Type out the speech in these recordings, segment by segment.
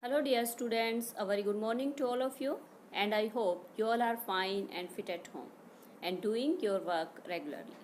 Hello dear students, a very good morning to all of you and I hope you all are fine and fit at home and doing your work regularly.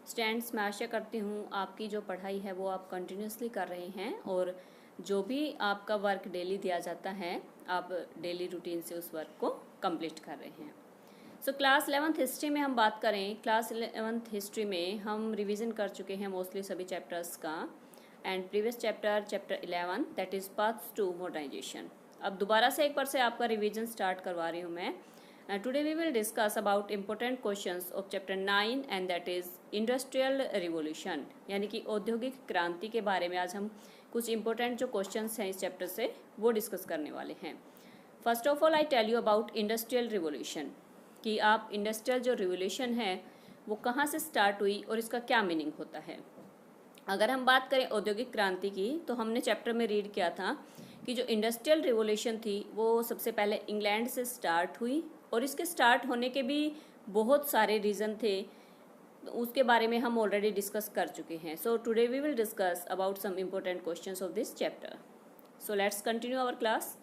Students, मैं आशा करती हूँ आपकी जो पढ़ाई है वो आप continuously कर रहे हैं और जो भी आपका वर्क डेली दिया जाता है आप डेली रूटीन से उस वर्क को कंप्लीट कर रहे हैं। सो क्लास 11th हिस्ट्री में हम बात करें, क्लास 11th हिस्ट्री में हम रिवीजन कर चुके हैं मोस्टली सभी चैप्टर्स का and previous chapter 11 that is paths to modernisation. अब दोबारा से एक बार से आपका रिवीजन स्टार्ट करवा रही हूँ मैं। Today we will discuss about important questions of chapter 9 and that is industrial revolution, यानी कि औद्योगिक क्रांति के बारे में आज हम कुछ इंपॉर्टेंट जो क्वेश्चंस हैं इस चैप्टर से वो डिस्कस करने वाले हैं। First of all I tell you about industrial revolution, कि आप इंडस्ट्रियल जो रिवोल्यूशन है वो कहाँ से स्टार्ट हुई और इसका क्या मीनिंग होता है। अगर हम बात करें औद्योगिक क्रांति की तो हमने चैप्टर में रीड किया था कि जो इंडस्ट्रियल रिवोल्यूशन थी वो सबसे पहले इंग्लैंड से स्टार्ट हुई और इसके स्टार्ट होने के भी बहुत सारे रीज़न थे, उसके बारे में हम ऑलरेडी डिस्कस कर चुके हैं। So today we will discuss about some important questions of this chapter. So let's continue our class.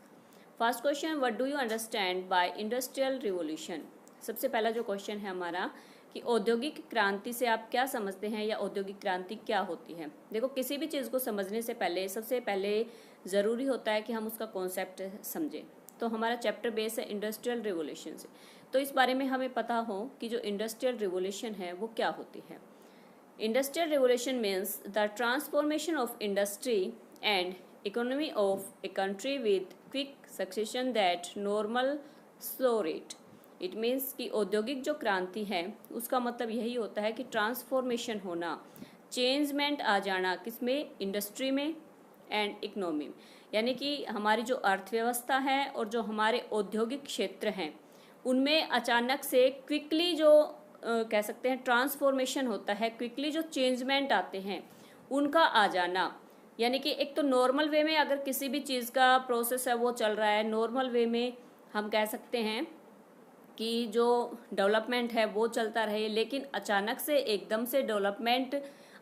First question, what do you understand by industrial revolution. सबसे पहला जो क्वेश्चन है हमारा कि औद्योगिक क्रांति से आप क्या समझते हैं या औद्योगिक क्रांति क्या होती है। देखो, किसी भी चीज़ को समझने से पहले सबसे पहले ज़रूरी होता है कि हम उसका कॉन्सेप्ट समझें। तो हमारा चैप्टर बेस है इंडस्ट्रियल रिवोल्यूशन से, तो इस बारे में हमें पता हो कि जो इंडस्ट्रियल रिवोल्यूशन है वो क्या होती है। Industrial revolution means the transformation of industry and economy of a country with quick succession that normal slow rate. It means कि औद्योगिक जो क्रांति है उसका मतलब यही होता है कि ट्रांसफॉर्मेशन होना, चेंजमेंट आ जाना, किसमें, इंडस्ट्री में एंड इकोनॉमी में, यानी कि हमारी जो अर्थव्यवस्था है और जो हमारे औद्योगिक क्षेत्र हैं उनमें अचानक से क्विकली जो कह सकते हैं ट्रांसफॉर्मेशन होता है, क्विकली जो चेंजमेंट आते हैं उनका आ जाना। यानी कि एक तो नॉर्मल वे में अगर किसी भी चीज़ का प्रोसेस है वो चल रहा है, नॉर्मल वे में हम कह सकते हैं कि जो डेवलपमेंट है वो चलता रहे, लेकिन अचानक से एकदम से डेवलपमेंट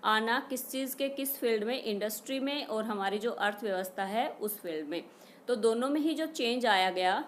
आना किस चीज़ के, किस फील्ड में, इंडस्ट्री में और हमारी जो अर्थव्यवस्था है उस फील्ड में, तो दोनों में ही जो चेंज आया गया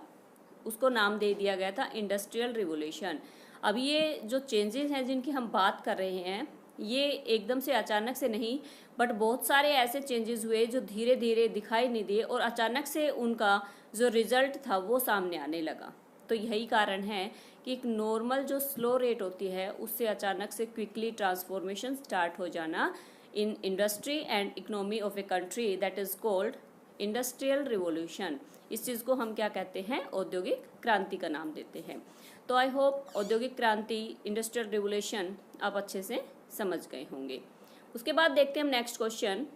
उसको नाम दे दिया गया था इंडस्ट्रियल रिवोल्यूशन। अब ये जो चेंजेस हैं जिनकी हम बात कर रहे हैं ये एकदम से अचानक से नहीं, बट बहुत सारे ऐसे चेंजेस हुए जो धीरे धीरे दिखाई नहीं दिए और अचानक से उनका जो रिजल्ट था वो सामने आने लगा। तो यही कारण है कि एक नॉर्मल जो स्लो रेट होती है उससे अचानक से क्विकली ट्रांसफॉर्मेशन स्टार्ट हो जाना in industry and economy of a country, that is called industrial revolution. इस चीज़ को हम क्या कहते हैं, औद्योगिक क्रांति का नाम देते हैं। तो आई होप औद्योगिक क्रांति, इंडस्ट्रियल रिवोल्यूशन आप अच्छे से समझ गए होंगे। उसके बाद देखते हैं हम next question,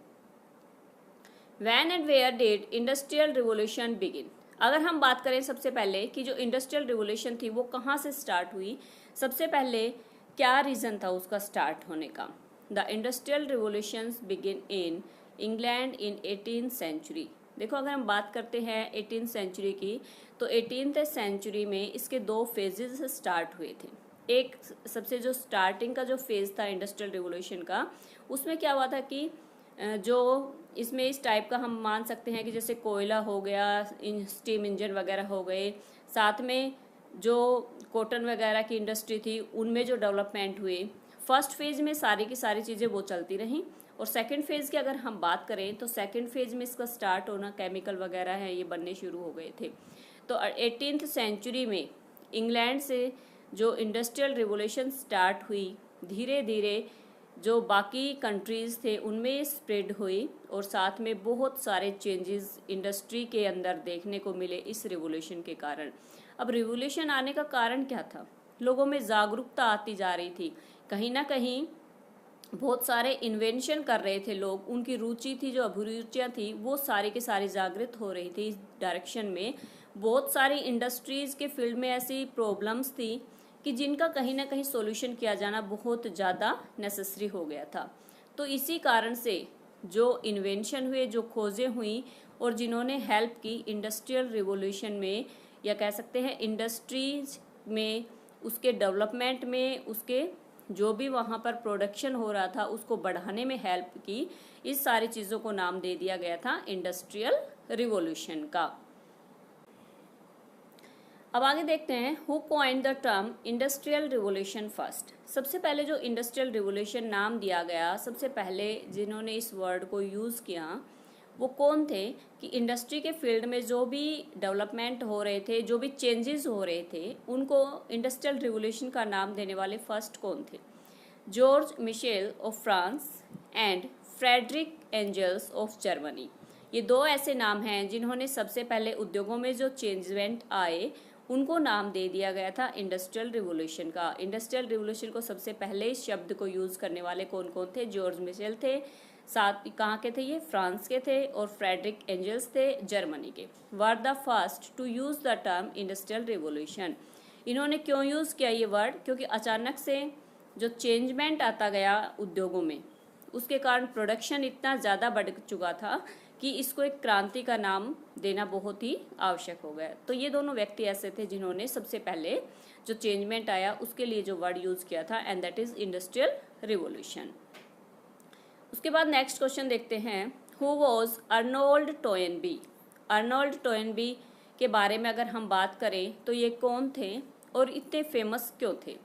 when and where did industrial revolution begin. अगर हम बात करें सबसे पहले कि जो इंडस्ट्रियल रिवोल्यूशन थी वो कहाँ से स्टार्ट हुई, सबसे पहले क्या रीज़न था उसका स्टार्ट होने का। The industrial revolution begin in England in 18th century. देखो, अगर हम बात करते हैं 18th सेंचुरी की तो 18th सेंचुरी में इसके दो फेजेस स्टार्ट हुए थे। एक सबसे जो स्टार्टिंग का जो फेज था इंडस्ट्रियल रिवोल्यूशन का, उसमें क्या हुआ था कि जो इसमें इस टाइप का हम मान सकते हैं कि जैसे कोयला हो गया, स्टीम इंजन वगैरह हो गए, साथ में जो कॉटन वगैरह की इंडस्ट्री थी उनमें जो डेवलपमेंट हुए। फर्स्ट फेज में सारी की सारी चीज़ें वो चलती रहीं और सेकंड फेज की अगर हम बात करें तो सेकंड फेज में इसका स्टार्ट होना, केमिकल वगैरह है ये बनने शुरू हो गए थे। तो 18th सेंचुरी में इंग्लैंड से जो इंडस्ट्रियल रिवोल्यूशन स्टार्ट हुई, धीरे धीरे जो बाकी कंट्रीज़ थे उनमें स्प्रेड हुई और साथ में बहुत सारे चेंजेस इंडस्ट्री के अंदर देखने को मिले इस रिवोल्यूशन के कारण। अब रिवोल्यूशन आने का कारण क्या था, लोगों में जागरूकता आती जा रही थी, कहीं ना कहीं बहुत सारे इन्वेंशन कर रहे थे लोग, उनकी रुचि थी, जो अभिरुचियाँ थी वो सारी की सारी जागृत हो रही थी इस डायरेक्शन में। बहुत सारी इंडस्ट्रीज़ के फील्ड में ऐसी प्रॉब्लम्स थी कि जिनका कहीं ना कहीं सॉल्यूशन किया जाना बहुत ज़्यादा नेसेसरी हो गया था। तो इसी कारण से जो इन्वेंशन हुए, जो खोजें हुई और जिन्होंने हेल्प की इंडस्ट्रियल रिवोल्यूशन में, या कह सकते हैं इंडस्ट्रीज में, उसके डेवलपमेंट में, उसके जो भी वहाँ पर प्रोडक्शन हो रहा था उसको बढ़ाने में हेल्प की, इस सारी चीज़ों को नाम दे दिया गया था इंडस्ट्रियल रिवॉल्यूशन का। अब आगे देखते हैं who coined the term industrial revolution first. सबसे पहले जो इंडस्ट्रियल रिवॉल्यूशन नाम दिया गया, सबसे पहले जिन्होंने इस वर्ड को यूज़ किया वो कौन थे कि इंडस्ट्री के फील्ड में जो भी डेवलपमेंट हो रहे थे, जो भी चेंजेस हो रहे थे, उनको इंडस्ट्रियल रिवॉल्यूशन का नाम देने वाले फर्स्ट कौन थे? George Michel of France and Frederick Engels of Germany. ये दो ऐसे नाम हैं जिन्होंने सबसे पहले उद्योगों में जो चेंजमेंट आए उनको नाम दे दिया गया था इंडस्ट्रियल रिवॉल्यूशन का। इंडस्ट्रियल रिवॉल्यूशन को सबसे पहले इस शब्द को यूज़ करने वाले कौन कौन थे? जॉर्ज मिशेल थे, साथ कहाँ के थे ये? फ्रांस के थे, और फ्रेडरिक एंजल्स थे जर्मनी के। Were the first to use the term industrial revolution. इन्होंने क्यों यूज़ किया ये वर्ड? क्योंकि अचानक से जो चेंजमेंट आता गया उद्योगों में, उसके कारण प्रोडक्शन इतना ज़्यादा बढ़ चुका था कि इसको एक क्रांति का नाम देना बहुत ही आवश्यक हो गया। तो ये दोनों व्यक्ति ऐसे थे जिन्होंने सबसे पहले जो चेंजमेंट आया उसके लिए जो वर्ड यूज़ किया था, and that is industrial revolution. उसके बाद नेक्स्ट क्वेश्चन देखते हैं, हु वॉज अर्नोल्ड टोयनबी। अर्नोल्ड टोयनबी के बारे में अगर हम बात करें तो ये कौन थे और इतने फेमस क्यों थे?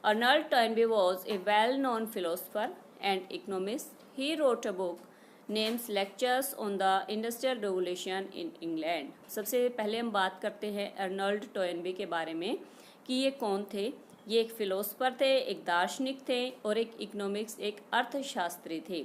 Arnold Toynbee was a well known philosopher and economist. He wrote a book names lectures on the industrial revolution in England. सबसे पहले हम बात करते हैं अर्नोल्ड टोयनबी के बारे में कि ये कौन थे। ये एक फिलोसफर थे, एक दार्शनिक थे, और एक इकोनॉमिक्स, एक अर्थशास्त्री थे।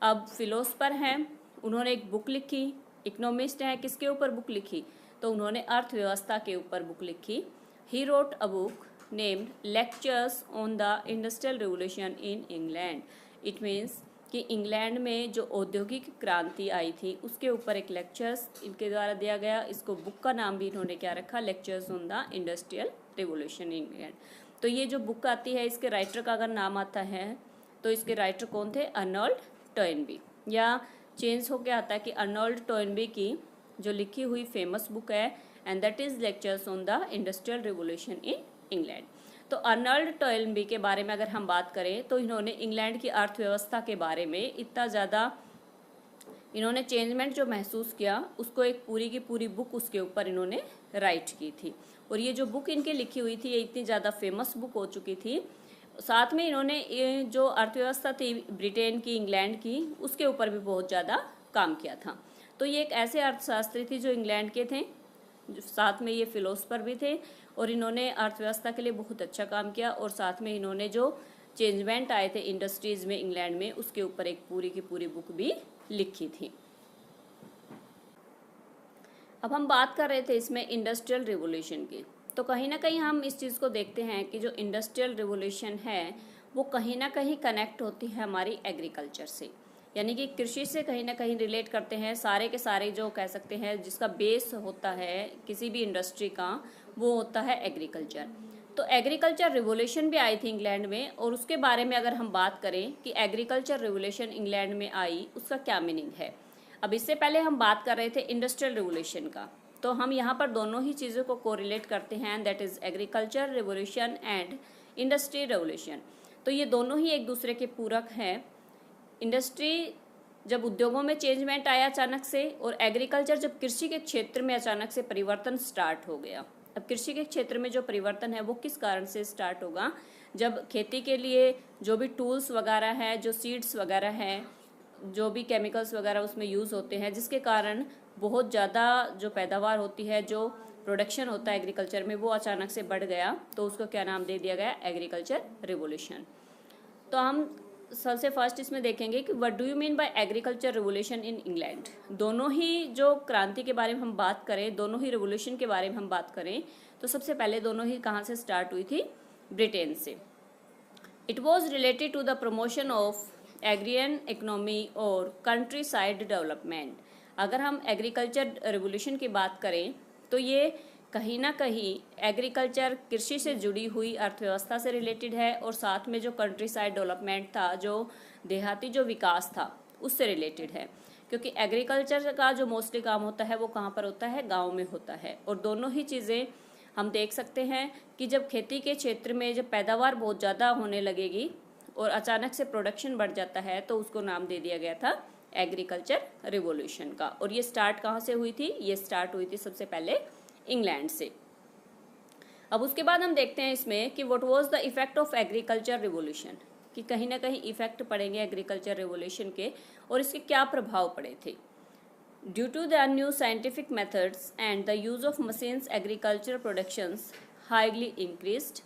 अब फिलोसफर हैं, उन्होंने एक बुक लिखी। इकोनॉमिस्ट हैं, किसके ऊपर बुक लिखी? तो उन्होंने अर्थव्यवस्था के ऊपर बुक लिखी। ही wrote a book named lectures on the industrial revolution in England. It means कि इंग्लैंड में जो औद्योगिक क्रांति आई थी उसके ऊपर एक लेक्चर्स इनके द्वारा दिया गया। इसको बुक का नाम भी इन्होंने क्या रखा? Lectures on the industrial revolution in England. तो ये जो बुक आती है, इसके राइटर का अगर नाम आता है तो इसके राइटर कौन थे? अर्नोल्ड टोयनबी। या चेंज होकर आता है कि अर्नोल्ड टोयनबी की जो लिखी हुई फेमस बुक है, and that is lectures on the industrial revolution in England. तो अर्नोल्ड टोयनबी के बारे में अगर हम बात करें तो इन्होंने इंग्लैंड की अर्थव्यवस्था के बारे में इतना ज़्यादा इन्होंने चेंजमेंट जो महसूस किया उसको एक पूरी की पूरी बुक उसके ऊपर इन्होंने राइट की थी। और ये जो बुक इनके लिखी हुई थी ये इतनी ज़्यादा फेमस बुक हो चुकी थी। साथ में इन्होंने ये जो अर्थव्यवस्था थी ब्रिटेन की, इंग्लैंड की, उसके ऊपर भी बहुत ज़्यादा काम किया था। तो ये एक ऐसे अर्थशास्त्री थी जो इंग्लैंड के थे, साथ में ये फिलोसफर भी थे, और इन्होंने अर्थव्यवस्था के लिए बहुत अच्छा काम किया। और साथ में इन्होंने जो चेंजमेंट आए थे इंडस्ट्रीज़ में इंग्लैंड में, उसके ऊपर एक पूरी की पूरी बुक भी लिखी थी। अब हम बात कर रहे थे इसमें इंडस्ट्रियल रिवॉल्यूशन की, तो कहीं ना कहीं हम इस चीज़ को देखते हैं कि जो इंडस्ट्रियल रिवॉल्यूशन है वो कहीं ना कहीं कनेक्ट होती है हमारी एग्रीकल्चर से, यानी कि कृषि से कहीं ना कहीं रिलेट करते हैं। सारे के सारे जो कह सकते हैं जिसका बेस होता है किसी भी इंडस्ट्री का, वो होता है एग्रीकल्चर। तो एग्रीकल्चर रिवॉल्यूशन भी आई थी इंग्लैंड में, और उसके बारे में अगर हम बात करें कि एग्रीकल्चर रिवॉल्यूशन इंग्लैंड में आई उसका क्या मीनिंग है। अब इससे पहले हम बात कर रहे थे इंडस्ट्रियल रिवॉल्यूशन का, तो हम यहाँ पर दोनों ही चीज़ों को कोरिलेट करते हैं, that is agriculture revolution and industry revolution. तो ये दोनों ही एक दूसरे के पूरक हैं। इंडस्ट्री जब उद्योगों में चेंजमेंट आया अचानक से, और एग्रीकल्चर जब कृषि के क्षेत्र में अचानक से परिवर्तन स्टार्ट हो गया। अब कृषि के क्षेत्र में जो परिवर्तन है वो किस कारण से स्टार्ट होगा? जब खेती के लिए जो भी टूल्स वगैरह है, जो सीड्स वगैरह हैं, जो भी केमिकल्स वगैरह उसमें यूज़ होते हैं, जिसके कारण बहुत ज़्यादा जो पैदावार होती है, जो प्रोडक्शन होता है एग्रीकल्चर में, वो अचानक से बढ़ गया। तो उसको क्या नाम दे दिया गया? Agriculture revolution. तो हम सबसे फर्स्ट इसमें देखेंगे कि what do you mean by agriculture revolution in England. दोनों ही जो क्रांति के बारे में हम बात करें, दोनों ही रिवॉल्यूशन के बारे में हम बात करें, तो सबसे पहले दोनों ही कहाँ से स्टार्ट हुई थी? ब्रिटेन से। It was related to the promotion of agrarian economy और कंट्री साइड डेवलपमेंट। अगर हम एग्रीकल्चर रिवॉल्यूशन की बात करें तो ये कहीं ना कहीं एग्रीकल्चर कृषि से जुड़ी हुई अर्थव्यवस्था से रिलेटेड है, और साथ में जो कंट्री साइड डेवलपमेंट था, जो देहाती जो विकास था, उससे रिलेटेड है। क्योंकि एग्रीकल्चर का जो मोस्टली काम होता है वो कहाँ पर होता है? गाँव में होता है। और दोनों ही चीज़ें हम देख सकते हैं कि जब खेती के क्षेत्र में जब पैदावार बहुत ज़्यादा होने लगेगी और अचानक से प्रोडक्शन बढ़ जाता है तो उसको नाम दे दिया गया था एग्रीकल्चर रिवॉल्यूशन का। और ये स्टार्ट कहाँ से हुई थी? ये स्टार्ट हुई थी सबसे पहले इंग्लैंड से। अब उसके बाद हम देखते हैं इसमें कि what was the effect of agriculture revolution, कि कहीं ना कहीं इफेक्ट पड़ेंगे एग्रीकल्चर रिवॉल्यूशन के और इसके क्या प्रभाव पड़े थे। Due to the new scientific methods and the use of machines agriculture productions highly increased,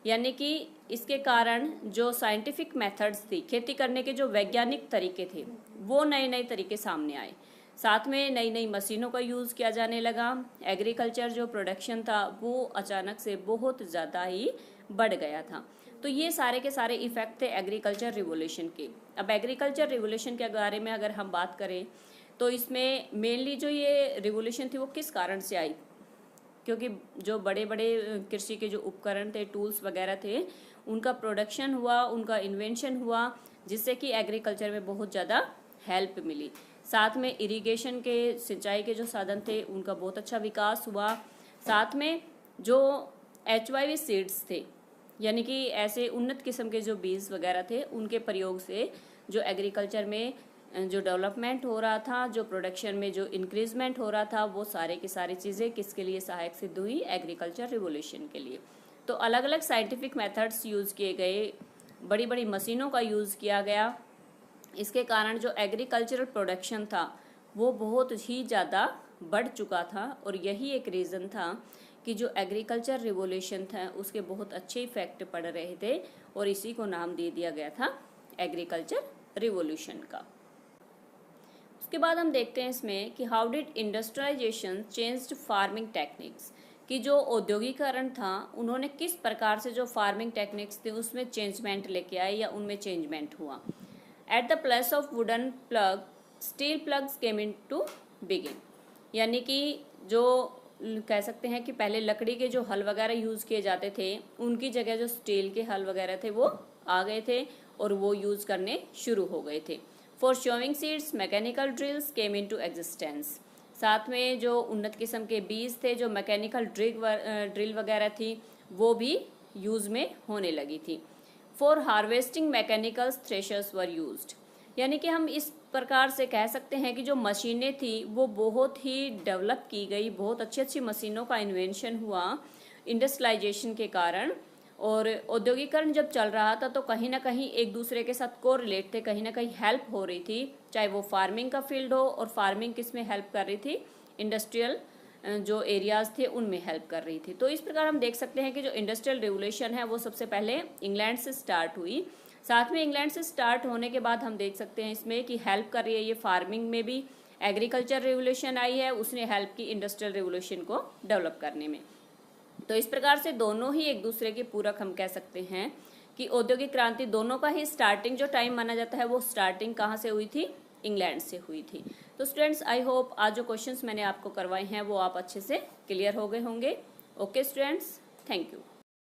यानी कि इसके कारण जो साइंटिफिक मेथड्स थी, खेती करने के जो वैज्ञानिक तरीके थे, वो नए नए तरीके सामने आए। साथ में नई नई मशीनों का यूज़ किया जाने लगा। एग्रीकल्चर जो प्रोडक्शन था वो अचानक से बहुत ज़्यादा ही बढ़ गया था। तो ये सारे के सारे इफेक्ट थे एग्रीकल्चर रिवॉल्यूशन के। अब एग्रीकल्चर रिवॉल्यूशन के बारे में अगर हम बात करें तो इसमें मेनली जो ये रिवॉल्यूशन थी वो किस कारण से आई, क्योंकि जो बड़े बड़े कृषि के जो उपकरण थे, टूल्स वगैरह थे, उनका प्रोडक्शन हुआ, उनका इन्वेंशन हुआ, जिससे कि एग्रीकल्चर में बहुत ज़्यादा हेल्प मिली। साथ में इरिगेशन के, सिंचाई के जो साधन थे उनका बहुत अच्छा विकास हुआ। साथ में जो HYV सीड्स थे, यानी कि ऐसे उन्नत किस्म के जो बीज वगैरह थे, उनके प्रयोग से जो एग्रीकल्चर में जो डेवलपमेंट हो रहा था, जो प्रोडक्शन में जो इंक्रीजमेंट हो रहा था, वो सारे की सारी चीज़ें किसके लिए सहायक सिद्ध हुई? एग्रीकल्चर रिवॉल्यूशन के लिए। तो अलग अलग साइंटिफिक मेथड्स यूज़ किए गए, बड़ी बड़ी मशीनों का यूज़ किया गया। इसके कारण जो एग्रीकल्चरल प्रोडक्शन था वो बहुत ही ज़्यादा बढ़ चुका था और यही एक रीज़न था कि जो एग्रीकल्चर रिवॉल्यूशन था उसके बहुत अच्छे इफेक्ट पड़ रहे थे और इसी को नाम दे दिया गया था एग्रीकल्चर रिवॉल्यूशन का। उसके बाद हम देखते हैं इसमें कि how did industrialisation changed farming techniques, कि जो औद्योगिकरण था उन्होंने किस प्रकार से जो फार्मिंग टेक्निक्स थे उसमें चेंजमेंट लेके आए या उनमें चेंजमेंट हुआ। At the place of wooden plough steel ploughs came in to begin, यानी कि जो कह सकते हैं कि पहले लकड़ी के जो हल वगैरह यूज़ किए जाते थे उनकी जगह जो स्टील के हल वगैरह थे वो आ गए थे और वो यूज़ करने शुरू हो गए थे। For sowing seeds mechanical drills came in to existence, साथ में जो उन्नत किस्म के बीज थे, जो मैकेनिकल ड्रिल वगैरह थी वो भी यूज़ में होने लगी थी। For harvesting mechanical threshers were used, यानी कि हम इस प्रकार से कह सकते हैं कि जो मशीनें थी वो बहुत ही डेवलप की गई, बहुत अच्छी अच्छी मशीनों का इन्वेंशन हुआ इंडस्ट्रियलाइजेशन के कारण। और औद्योगिकरण जब चल रहा था तो कहीं ना कहीं एक दूसरे के साथ कोरिलेट थे, कहीं ना कहीं हेल्प हो रही थी, चाहे वो फार्मिंग का फील्ड हो, और फार्मिंग किस में हेल्प कर रही थी? इंडस्ट्रियल जो एरियाज थे उनमें हेल्प कर रही थी। तो इस प्रकार हम देख सकते हैं कि जो इंडस्ट्रियल रिवॉल्यूशन है वो सबसे पहले इंग्लैंड से स्टार्ट हुई। साथ में इंग्लैंड से स्टार्ट होने के बाद हम देख सकते हैं इसमें कि हेल्प कर रही है ये फार्मिंग में भी। एग्रीकल्चर रिवॉल्यूशन आई है, उसने हेल्प की इंडस्ट्रियल रिवॉल्यूशन को डेवलप करने में। तो इस प्रकार से दोनों ही एक दूसरे के पूरक हम कह सकते हैं कि औद्योगिक क्रांति दोनों का ही स्टार्टिंग जो टाइम माना जाता है वो स्टार्टिंग कहाँ से हुई थी? इंग्लैंड से हुई थी। तो स्टूडेंट्स, आई होप आज जो क्वेश्चंस मैंने आपको करवाए हैं वो आप अच्छे से क्लियर हो गए होंगे। Okay students, thank you.